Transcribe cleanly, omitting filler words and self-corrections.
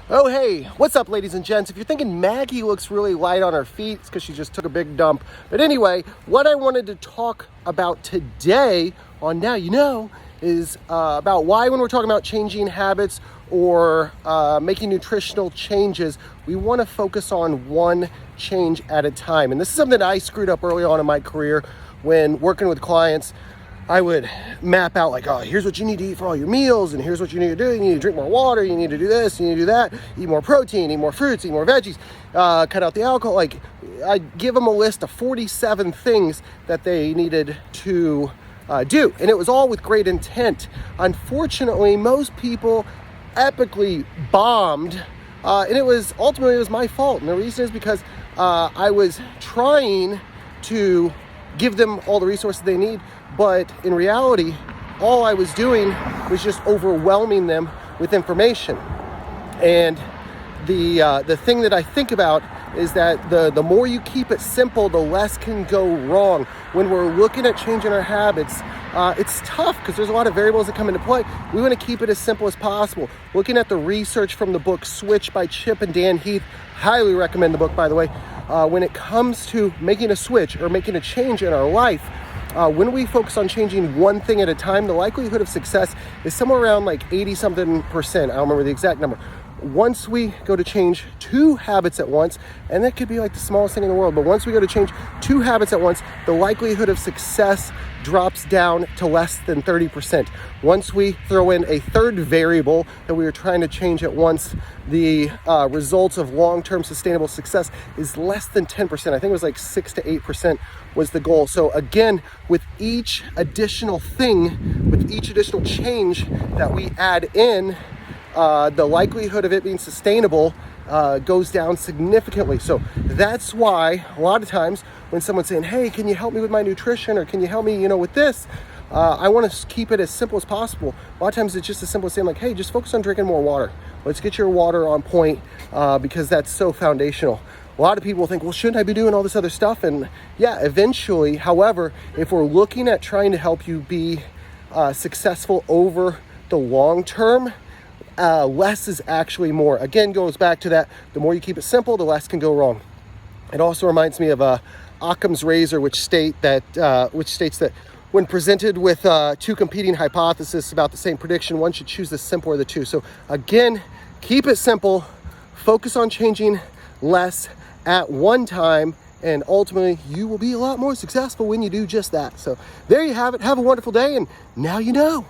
Oh, hey, what's up, ladies and gents? If you're thinking Maggie looks really light on her feet, it's because she just took a big dump. But anyway, what I wanted to talk about today on Now You Know is about why when we're talking about changing habits or making nutritional changes, we want to focus on one change at a time. And this is something that I screwed up early on in my career when working with clients. I would map out like, oh, here's what you need to eat for all your meals, and here's what you need to do. You need to drink more water, you need to do this, you need to do that, eat more protein, eat more fruits, eat more veggies, cut out the alcohol. Like, I'd give them a list of 47 things that they needed to do, and it was all with great intent. Unfortunately, most people epically bombed, and it was my fault. And the reason is because I was trying to give them all the resources they need, but in reality, all I was doing was just overwhelming them with information. And the thing that I think about is that the more you keep it simple, the less can go wrong. When we're looking at changing our habits, it's tough because there's a lot of variables that come into play. We want to keep it as simple as possible. Looking at the research from the book Switch by Chip and Dan Heath, highly recommend the book, by the way. When it comes to making a switch or making a change in our life, when we focus on changing one thing at a time, the likelihood of success is somewhere around like 80-something%. I don't remember the exact number. Once we go to change two habits at once, and that could be like the smallest thing in the world, but once we go to change two habits at once, the likelihood of success drops down to less than 30%. Once we throw in a third variable that we are trying to change at once, the results of long-term sustainable success is less than 10%. I think it was like 6 to 8% was the goal. So again, with each additional thing, with each additional change that we add in, the likelihood of it being sustainable goes down significantly. So that's why a lot of times when someone's saying, hey, can you help me with my nutrition, or can you help me, with this? I want to keep it as simple as possible. A lot of times it's just as simple as saying like, hey, just focus on drinking more water. Let's get your water on point because that's so foundational. A lot of people think, well, shouldn't I be doing all this other stuff? And yeah, eventually. However, if we're looking at trying to help you be successful over the long term, less is actually more. Again, goes back to that. The more you keep it simple, the less can go wrong. It also reminds me of Occam's razor, which states that when presented with two competing hypotheses about the same prediction, one should choose the simpler of the two. So again, keep it simple, focus on changing less at one time, and ultimately you will be a lot more successful when you do just that. So there you have it. Have a wonderful day, and now you know.